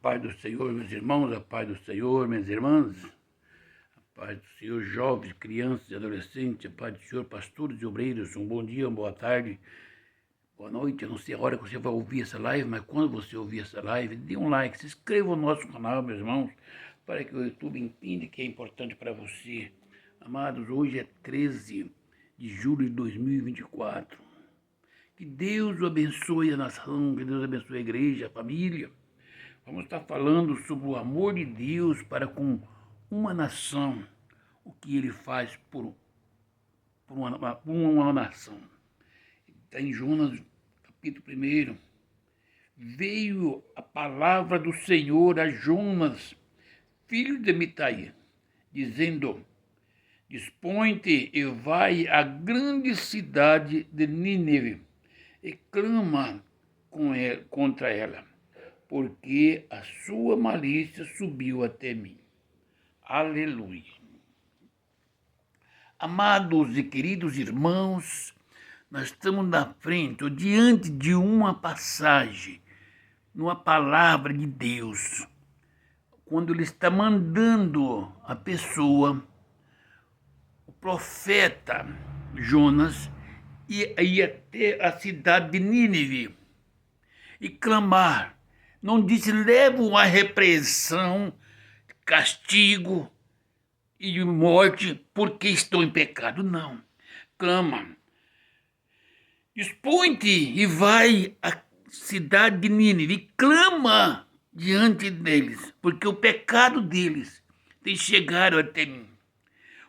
paz do Senhor, meus irmãos, a paz do Senhor, minhas irmãs, a paz do Senhor, jovens, crianças e adolescentes, a paz do Senhor, pastores e obreiros, um bom dia, uma boa tarde, boa noite. Eu não sei a hora que você vai ouvir essa live, mas quando você ouvir essa live, dê um like, se inscreva no nosso canal, meus irmãos, para que o YouTube entenda que é importante para você. Amados, hoje é 13 de julho de 2024. Que Deus o abençoe a nação, que Deus abençoe a igreja, a família. Vamos estar falando sobre o amor de Deus para com uma nação, o que Ele faz por uma nação. Está em Jonas, capítulo 1. Veio a palavra do Senhor a Jonas, filho de Amitai, dizendo: Dispõe-te e vai à grande cidade de Nínive e clama contra ela, porque a sua malícia subiu até mim. Aleluia. Amados e queridos irmãos, nós estamos na frente, ou diante de uma passagem, numa palavra de Deus, quando Ele está mandando a pessoa, o profeta Jonas, ir até a cidade de Nínive e clamar. Não disse: levam a repreensão, castigo e morte porque estou em pecado. Não. Clama. Dispõe-te e vai à cidade de Nínive e clama diante deles, porque o pecado deles tem chegado até mim.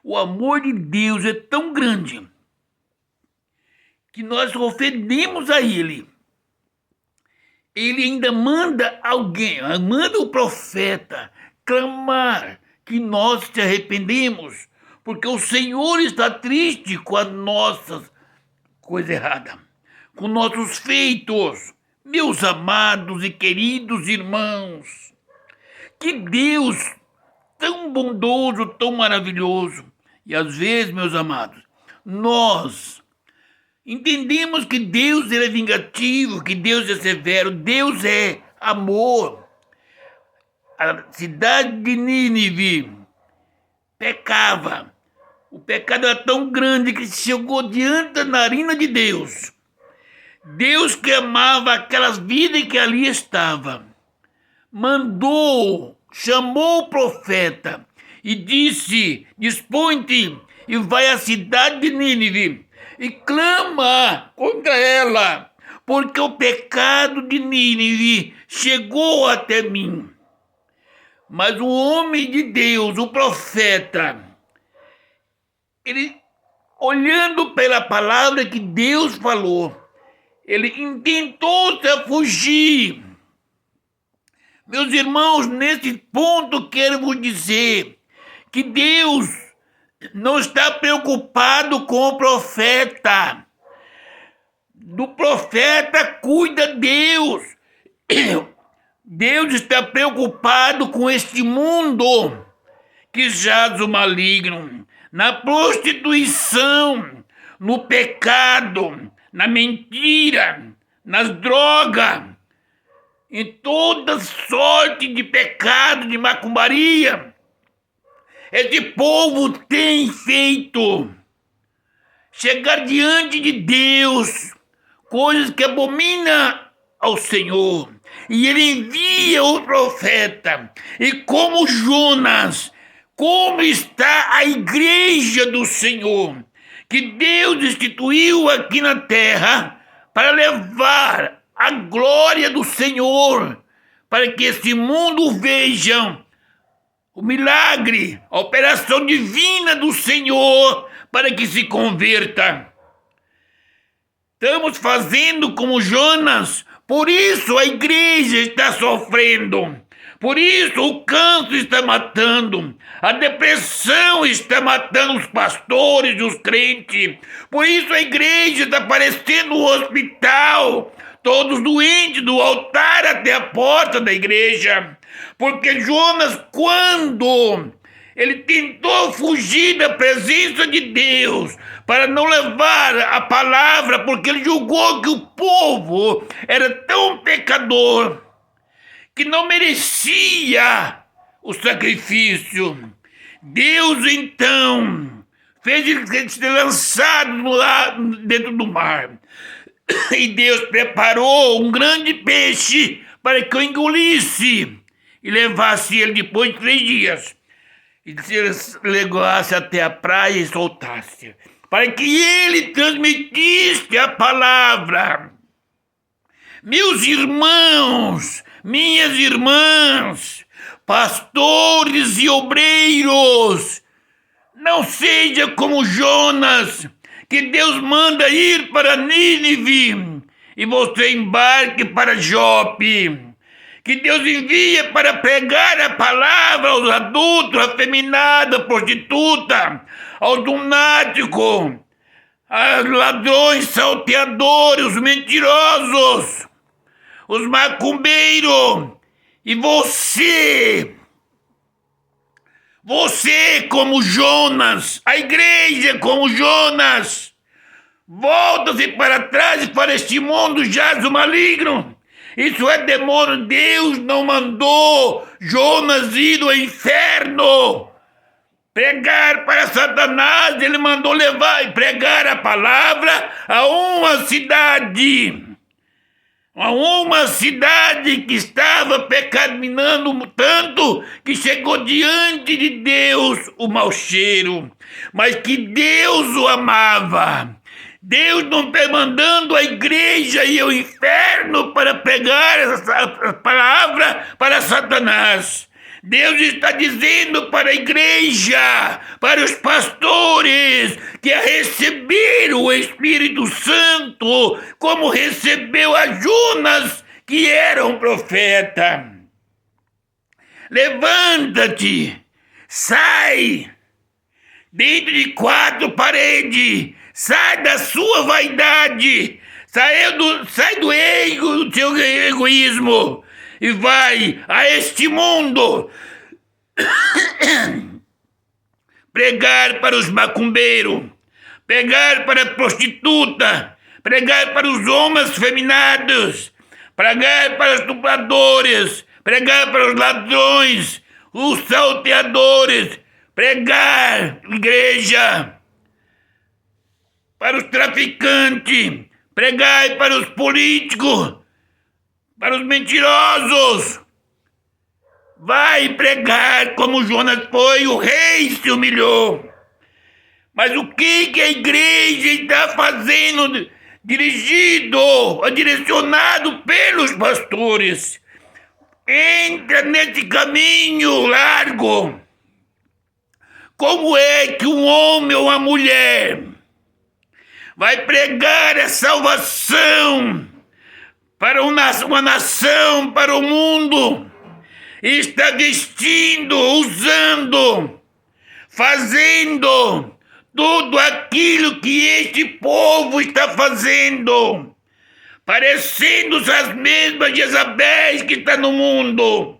O amor de Deus é tão grande que nós ofendemos a Ele. Ele ainda manda alguém, manda o profeta clamar que nós te arrependemos, porque o Senhor está triste com as nossas coisas erradas, com nossos feitos. Meus amados e queridos irmãos, que Deus tão bondoso, tão maravilhoso. E às vezes, meus amados, nós entendemos que Deus é vingativo, que Deus é severo, Deus é amor. A cidade de Nínive pecava. O pecado era tão grande que chegou diante da narina de Deus. Deus que amava aquelas vidas que ali estavam, chamou o profeta e disse: Dispõe-te e vai à cidade de Nínive e clama contra ela, porque o pecado de Nínive chegou até mim. Mas o homem de Deus, o profeta, ele, olhando pela palavra que Deus falou, ele intentou se fugir. Meus irmãos, nesse ponto quero vos dizer que Deus não está preocupado com o profeta. Do profeta cuida Deus. Deus está preocupado com este mundo que jaz o maligno, na prostituição, no pecado, na mentira, nas drogas, em toda sorte de pecado, de macumbaria. Esse povo tem feito chegar diante de Deus coisas que abomina ao Senhor. E Ele envia o profeta. E como Jonas, como está a igreja do Senhor, que Deus instituiu aqui na terra para levar a glória do Senhor, para que esse mundo veja o milagre, a operação divina do Senhor, para que se converta. Estamos fazendo como Jonas, por isso a igreja está sofrendo, por isso o câncer está matando, a depressão está matando os pastores e os crentes, por isso a igreja está parecendo um hospital, todos doentes do altar até a porta da igreja. Porque Jonas, quando ele tentou fugir da presença de Deus para não levar a palavra, porque ele julgou que o povo era tão pecador, que não merecia o sacrifício. Deus, então, fez ele ser lançado dentro do mar. E Deus preparou um grande peixe para que o engolisse e levasse ele depois de 3 dias. E se levasse até a praia e soltasse, para que ele transmitisse a palavra. Meus irmãos, minhas irmãs, pastores e obreiros, não seja como Jonas, que Deus manda ir para Nínive e você embarque para Jope. Que Deus envia para pregar a palavra aos adultos, afeminados, à prostituta, ao lunático, aos ladrões, salteadores, os mentirosos, os macumbeiros. E você como Jonas, a igreja como Jonas, volta-se para trás e para este mundo jaz o maligno. Isso é demônio. Deus não mandou Jonas ir ao inferno pregar para Satanás. Ele mandou levar e pregar a palavra a uma cidade. A uma cidade que estava pecaminando tanto que chegou diante de Deus o mau cheiro. Mas que Deus o amava. Deus não está mandando a igreja ir ao inferno para pregar essa palavra para Satanás. Deus está dizendo para a igreja, para os pastores, que a receber o Espírito Santo, como recebeu a Jonas, que era um profeta. Levanta-te, sai dentro de 4 paredes, sai da sua vaidade, sai do ego, do seu egoísmo, e vai a este mundo pregar para os macumbeiros, pregar para a prostituta, pregar para os homens feminados, pregar para os estupradores, pregar para os ladrões, os salteadores, pregar, igreja, para os traficantes, pregai para os políticos, para os mentirosos. Vai pregar como Jonas foi, o rei se humilhou. Mas o que a igreja está fazendo, direcionado pelos pastores? Entra nesse caminho largo. Como é que um homem ou uma mulher vai pregar a salvação para uma nação, para o mundo, e está vestindo, usando, fazendo tudo aquilo que este povo está fazendo, parecendo as mesmas Jezabéis que está no mundo.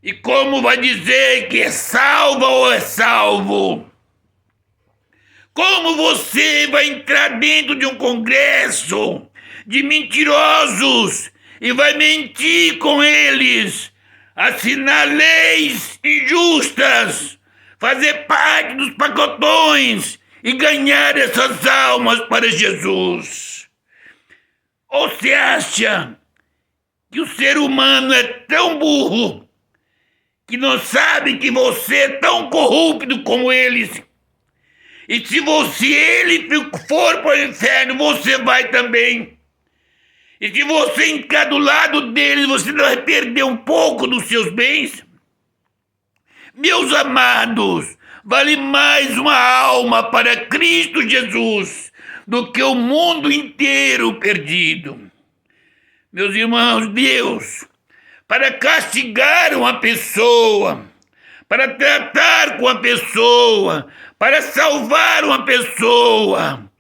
E como vai dizer que é salva ou é salvo? Como você vai entrar dentro de um congresso de mentirosos e vai mentir com eles, assinar leis injustas, fazer parte dos pacotões e ganhar essas almas para Jesus? Ou você acha que o ser humano é tão burro que não sabe que você é tão corrupto como eles? E se ele for para o inferno, você vai também. E se você entrar do lado deles, você não vai perder um pouco dos seus bens? Meus amados, vale mais uma alma para Cristo Jesus do que o mundo inteiro perdido. Meus irmãos, Deus, para castigar uma pessoa, para tratar com a pessoa, para salvar uma pessoa,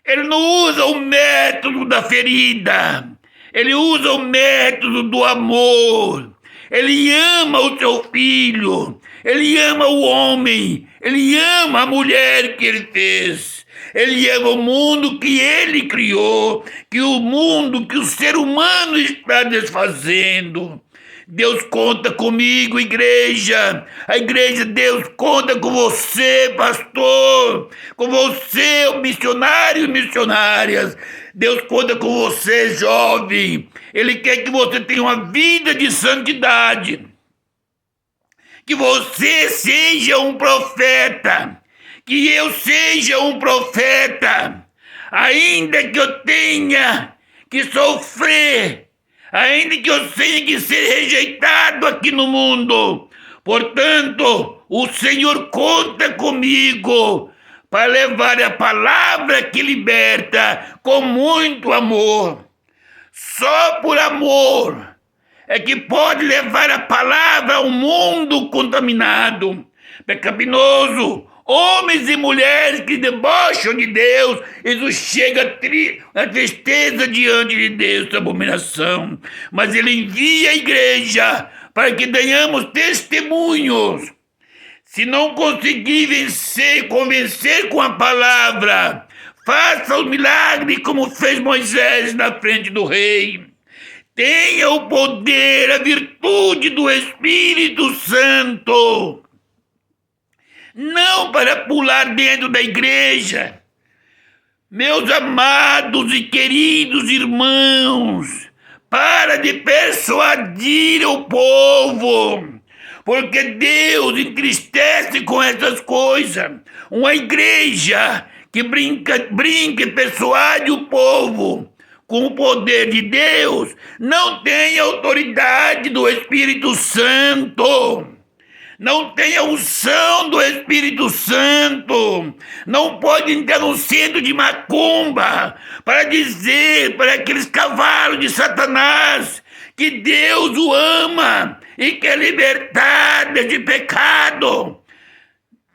Ele não usa o método da ferida, Ele usa o método do amor. Ele ama o seu filho, Ele ama o homem, Ele ama a mulher que Ele fez, Ele ama o mundo que Ele criou, que o mundo, que o ser humano está desfazendo. Deus conta comigo, igreja. A igreja, Deus conta com você, pastor. Com você, missionário e missionárias. Deus conta com você, jovem. Ele quer que você tenha uma vida de santidade. Que você seja um profeta. Que eu seja um profeta. Ainda que eu tenha que sofrer, ainda que eu tenha que ser rejeitado aqui no mundo. Portanto, o Senhor conta comigo para levar a palavra que liberta com muito amor. Só por amor é que pode levar a palavra ao mundo contaminado, pecaminoso, homens e mulheres que debocham de Deus. Isso chega a tristeza diante de Deus, essa abominação. Mas Ele envia a igreja para que tenhamos testemunhos. Se não conseguir convencer com a palavra, faça o milagre como fez Moisés na frente do rei. Tenha o poder, a virtude do Espírito Santo. Não para pular dentro da igreja. Meus amados e queridos irmãos, para de persuadir o povo, porque Deus entristece com essas coisas. Uma igreja que brinca e persuade o povo com o poder de Deus não tem autoridade do Espírito Santo. Não tem a unção do Espírito Santo. Não pode entrar no centro de macumba para dizer para aqueles cavalos de Satanás que Deus o ama e quer libertar desse pecado,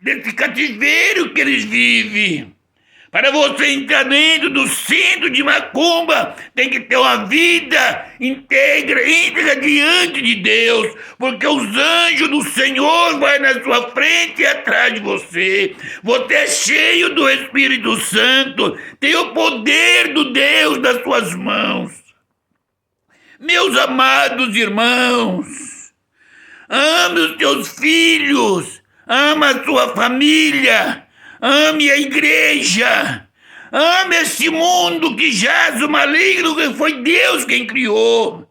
desse cativeiro que eles vivem. Para você entrar dentro do centro de macumba, tem que ter uma vida íntegra diante de Deus, porque os anjos do Senhor vão na sua frente e atrás de você. Você é cheio do Espírito Santo, tem o poder do Deus nas suas mãos. Meus amados irmãos, ame os seus filhos, ama a sua família, ame a igreja, ame esse mundo que jaz o maligno, que foi Deus quem criou.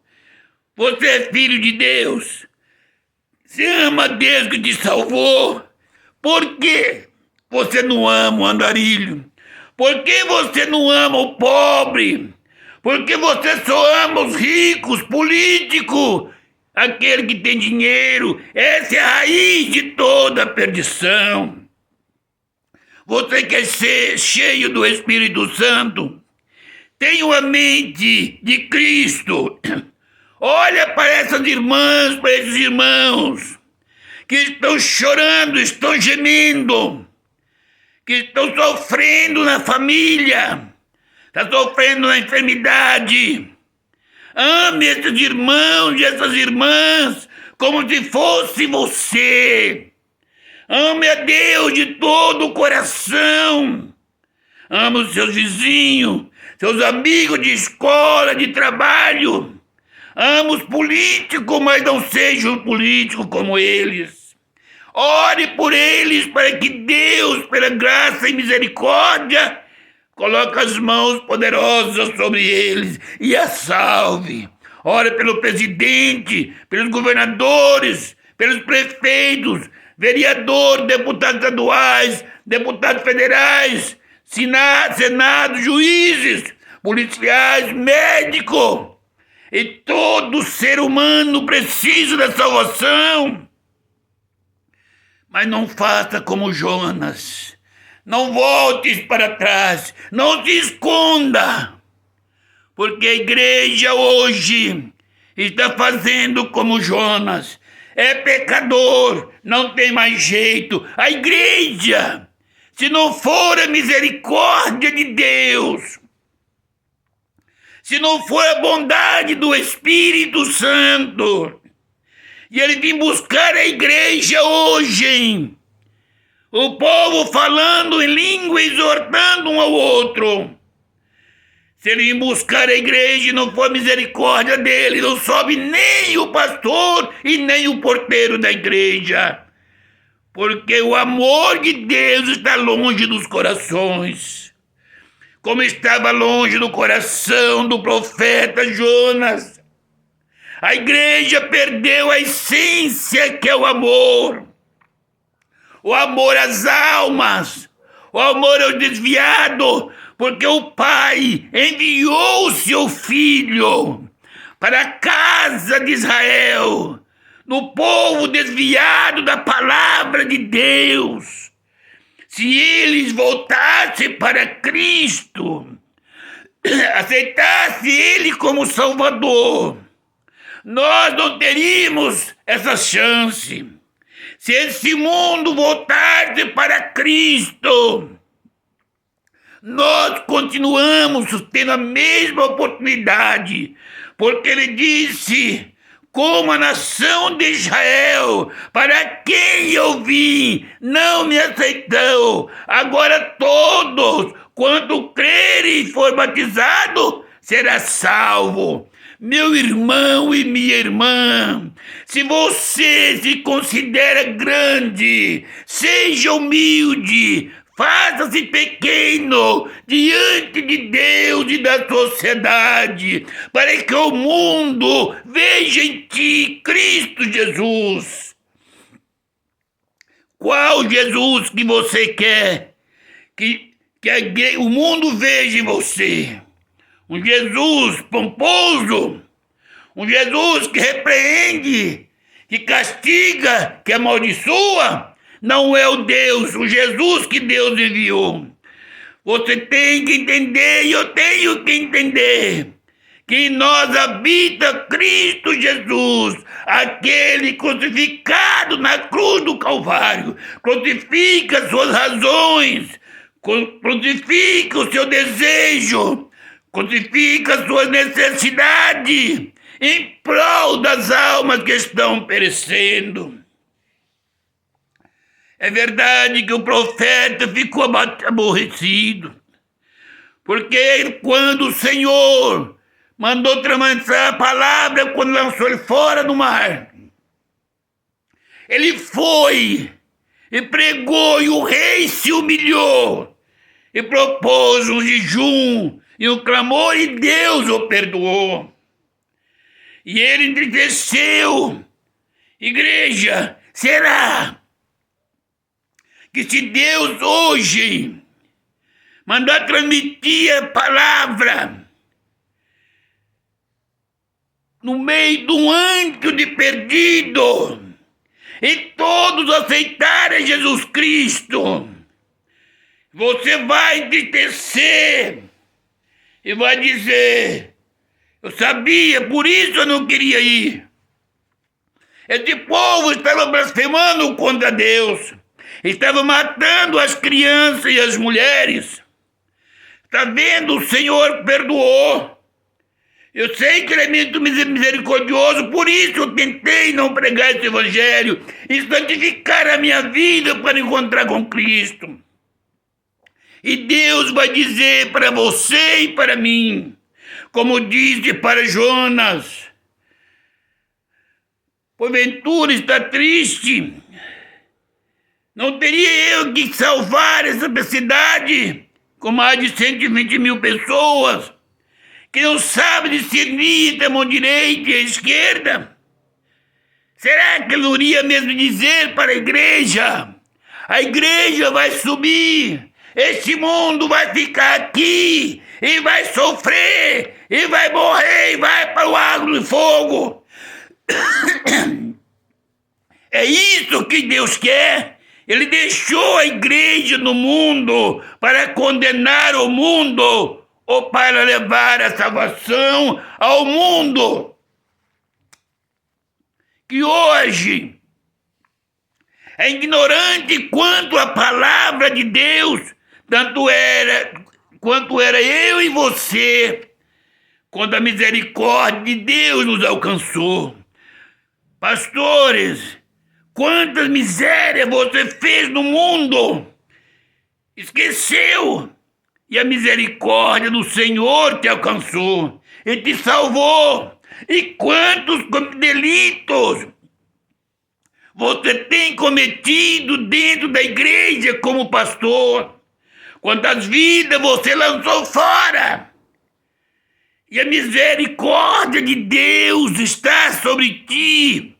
Você é filho de Deus. Você ama a Deus que te salvou. Por que você não ama o andarilho? Por que você não ama o pobre? Por que você só ama os ricos, políticos, aquele que tem dinheiro? Essa é a raiz de toda a perdição. Você quer ser cheio do Espírito Santo? Tenha uma mente de Cristo. Olha para essas irmãs, para esses irmãos que estão chorando, estão gemendo, que estão sofrendo na família, estão sofrendo na enfermidade. Ame esses irmãos e essas irmãs como se fosse você. Ame a Deus de todo o coração. Ame os seus vizinhos, seus amigos de escola, de trabalho. Ame os políticos, mas não seja um político como eles. Ore por eles para que Deus, pela graça e misericórdia, coloque as mãos poderosas sobre eles e a salve. Ore pelo presidente, pelos governadores, pelos prefeitos, vereadores, deputados estaduais, deputados federais, Senado, juízes, policiais, médicos. E todo ser humano precisa da salvação. Mas não faça como Jonas. Não voltes para trás. Não se esconda. Porque a igreja hoje está fazendo como Jonas. É pecador, não tem mais jeito. A igreja, se não for a misericórdia de Deus, se não for a bondade do Espírito Santo, e ele vem buscar a igreja hoje, o povo falando em língua, exortando um ao outro. Se ele ir buscar a igreja e não for misericórdia dele, não sobe nem o pastor e nem o porteiro da igreja. Porque o amor de Deus está longe dos corações. Como estava longe do coração do profeta Jonas. A igreja perdeu a essência que é o amor. O amor às almas. O amor ao desviado. Porque o Pai enviou o seu Filho para a casa de Israel, no povo desviado da palavra de Deus. Se eles voltassem para Cristo, aceitassem Ele como Salvador, nós não teríamos essa chance. Se esse mundo voltasse para Cristo, nós continuamos tendo a mesma oportunidade, porque ele disse, como a nação de Israel, para quem eu vim, não me aceitou. Agora todos, quando crerem e for batizado, será salvo. Meu irmão e minha irmã, se você se considera grande, seja humilde, faça-se pequeno diante de Deus e da sociedade, para que o mundo veja em ti Cristo Jesus. Qual Jesus que você quer que o mundo veja em você? Um Jesus pomposo, um Jesus que repreende, que castiga, que amaldiçoa? Não é o Jesus que Deus enviou. Você tem que entender, e eu tenho que entender, que em nós habita Cristo Jesus, aquele crucificado na cruz do Calvário. Crucifica suas razões, crucifica o seu desejo, crucifica suas necessidades em prol das almas que estão perecendo. É verdade que o profeta ficou aborrecido, porque quando o Senhor mandou transmitir a palavra, quando lançou ele fora do mar, ele foi e pregou, e o rei se humilhou e propôs um jejum e um clamor, e Deus o perdoou. E ele entristeceu. Igreja, será que se Deus hoje mandar transmitir a palavra no meio de um antro de perdido e todos aceitarem Jesus Cristo, você vai entristecer e vai dizer, eu sabia, por isso eu não queria ir. Esse povo estava blasfemando contra Deus. Estava matando as crianças e as mulheres. Está vendo? O Senhor perdoou. Eu sei que Ele é muito misericordioso, por isso eu tentei não pregar esse evangelho e santificar a minha vida para encontrar com Cristo. E Deus vai dizer para você e para mim, como disse para Jonas, porventura está triste. Não teria eu que salvar essa cidade com mais de 120 mil pessoas que não sabem discernir entre a mão direita e a esquerda? Será que ele não iria mesmo dizer para a igreja vai subir, este mundo vai ficar aqui e vai sofrer e vai morrer e vai para o lago de fogo? É isso que Deus quer? Ele deixou a igreja no mundo para condenar o mundo ou para levar a salvação ao mundo? Que hoje é ignorante quanto a palavra de Deus, quanto era eu e você, quando a misericórdia de Deus nos alcançou. Pastores, quantas misérias você fez no mundo? Esqueceu E a misericórdia do Senhor te alcançou e te salvou. E quantos delitos você tem cometido dentro da igreja como pastor? Quantas vidas você lançou fora? E a misericórdia de Deus está sobre ti.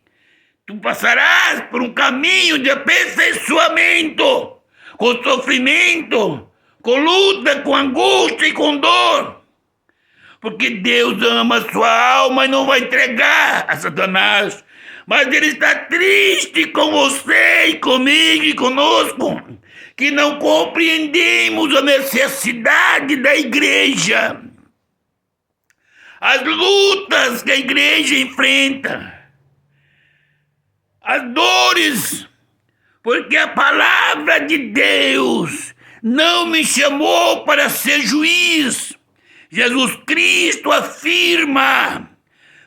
Tu passarás por um caminho de aperfeiçoamento, com sofrimento, com luta, com angústia e com dor. Porque Deus ama a sua alma e não vai entregar a Satanás. Mas Ele está triste com você e comigo e conosco, que não compreendemos a necessidade da igreja. As lutas que a igreja enfrenta, as dores, porque a palavra de Deus não me chamou para ser juiz. Jesus Cristo afirma: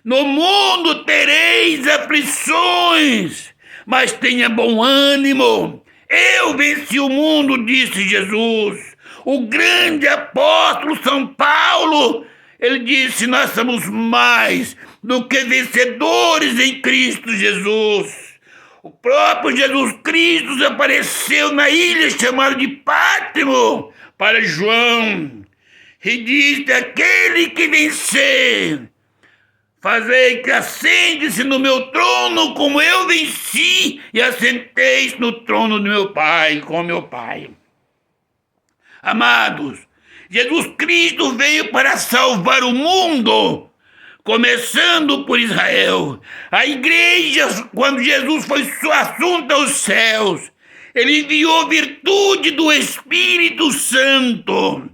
no mundo tereis aflições, mas tenha bom ânimo. Eu venci o mundo, disse Jesus. O grande apóstolo São Paulo, ele disse: nós somos mais do que vencedores em Cristo Jesus. O próprio Jesus Cristo apareceu na ilha chamada de Pátimo para João e disse: aquele que vencer, fazei que assente-se no meu trono, como eu venci e assentei-se no trono do meu Pai, com meu Pai. Amados, Jesus Cristo veio para salvar o mundo, começando por Israel. A igreja, quando Jesus foi assunto aos céus, ele enviou virtude do Espírito Santo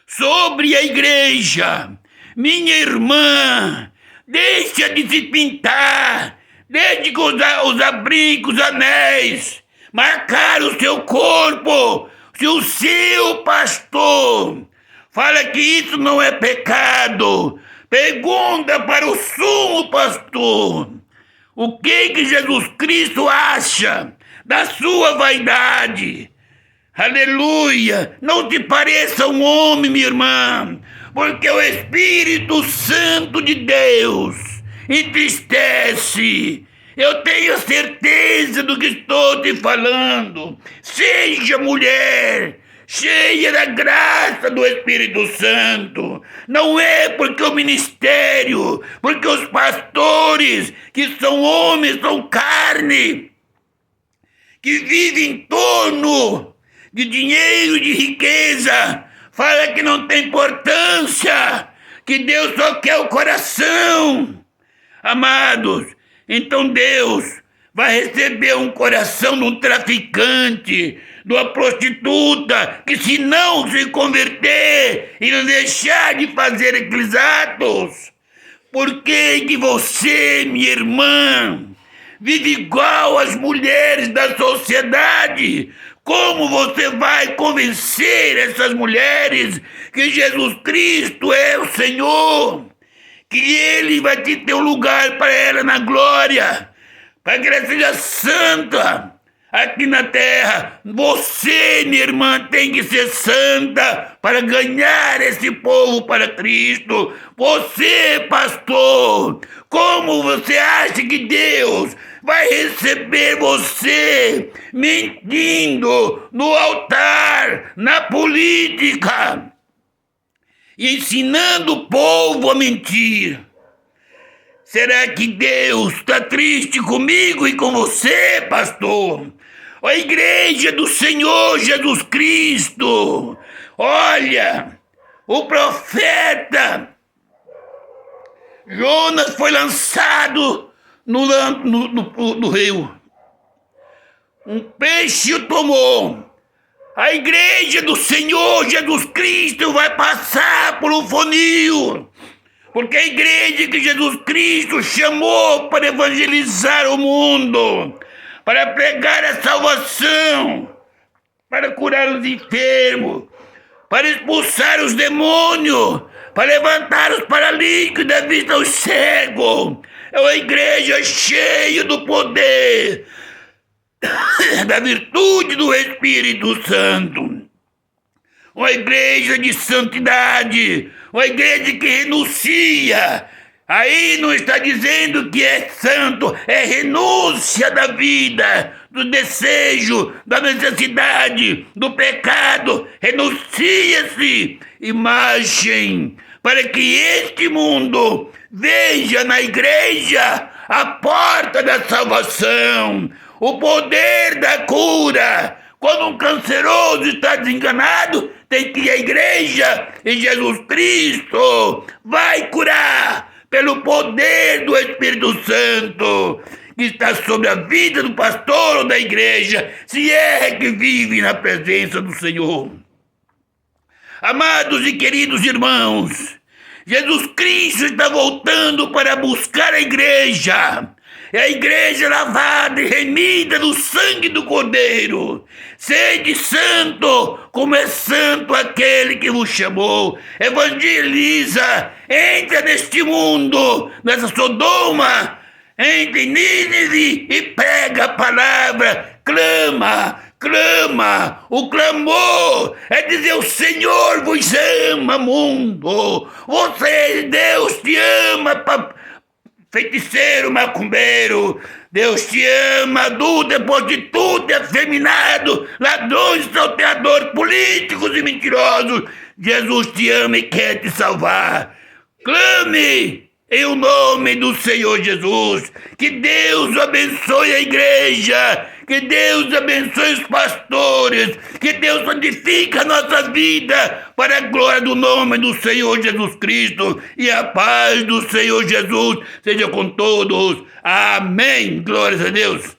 sobre a igreja. Minha irmã, deixa de se pintar, deixe de usar brincos, anéis, marcar o seu corpo. Se o seu pastor fala que isso não é pecado, pergunta para o sumo pastor o que Jesus Cristo acha da sua vaidade. Aleluia! Não te pareça um homem, minha irmã, porque o Espírito Santo de Deus entristece. Eu tenho certeza do que estou te falando. Seja mulher, cheia da graça do Espírito Santo. Não é porque o ministério, porque os pastores, que são homens, são carne, que vivem em torno de dinheiro e de riqueza, fala que não tem importância, que Deus só quer o coração. Amados, então Deus vai receber um coração de um traficante, de uma prostituta, que se não se converter e não deixar de fazer aqueles atos, por que você, minha irmã, vive igual às mulheres da sociedade? Como você vai convencer essas mulheres que Jesus Cristo é o Senhor? Que Ele vai te ter um lugar para ela na glória, para que ela seja santa aqui na terra. Você, minha irmã, tem que ser santa para ganhar esse povo para Cristo. Você, pastor, como você acha que Deus vai receber você mentindo no altar, na política, e ensinando o povo a mentir? Será que Deus está triste comigo e com você, pastor? A igreja do Senhor Jesus Cristo. Olha, o profeta Jonas foi lançado no rio. Um peixe o tomou. A igreja do Senhor Jesus Cristo vai passar por um funil, porque a igreja que Jesus Cristo chamou para evangelizar o mundo, para pregar a salvação, para curar os enfermos, para expulsar os demônios, para levantar os paralíticos e dar vista aos cegos. É uma igreja cheia do poder, da virtude do Espírito Santo. uma igreja de santidade, uma igreja que renuncia. Aí não está dizendo que é santo, é renúncia da vida, do desejo, da necessidade, do pecado. Renuncia-se, imagem, para que este mundo veja na igreja a porta da salvação, o poder da cura. Quando um canceroso está desenganado, tem que ir à igreja e Jesus Cristo vai curar pelo poder do Espírito Santo que está sobre a vida do pastor ou da igreja, se é que vive na presença do Senhor. Amados e queridos irmãos, Jesus Cristo está voltando para buscar a igreja. É a igreja lavada e remida do sangue do Cordeiro. Sede santo, como é santo aquele que vos chamou. Evangeliza, entra neste mundo, nessa Sodoma, entra em Nínive e pega a palavra, clama. O clamor é dizer: o Senhor vos ama, mundo. Você, Deus te ama, feiticeiro, macumbeiro. Deus te ama, adulto, prostituta, afeminado, ladrões, salteadores, políticos e mentirosos. Jesus te ama e quer te salvar. Clame em o nome do Senhor Jesus. Que Deus abençoe a igreja. Que Deus abençoe os pastores. Que Deus santifique a nossa vida para a glória do nome do Senhor Jesus Cristo. E a paz do Senhor Jesus seja com todos. Amém. Glórias a Deus.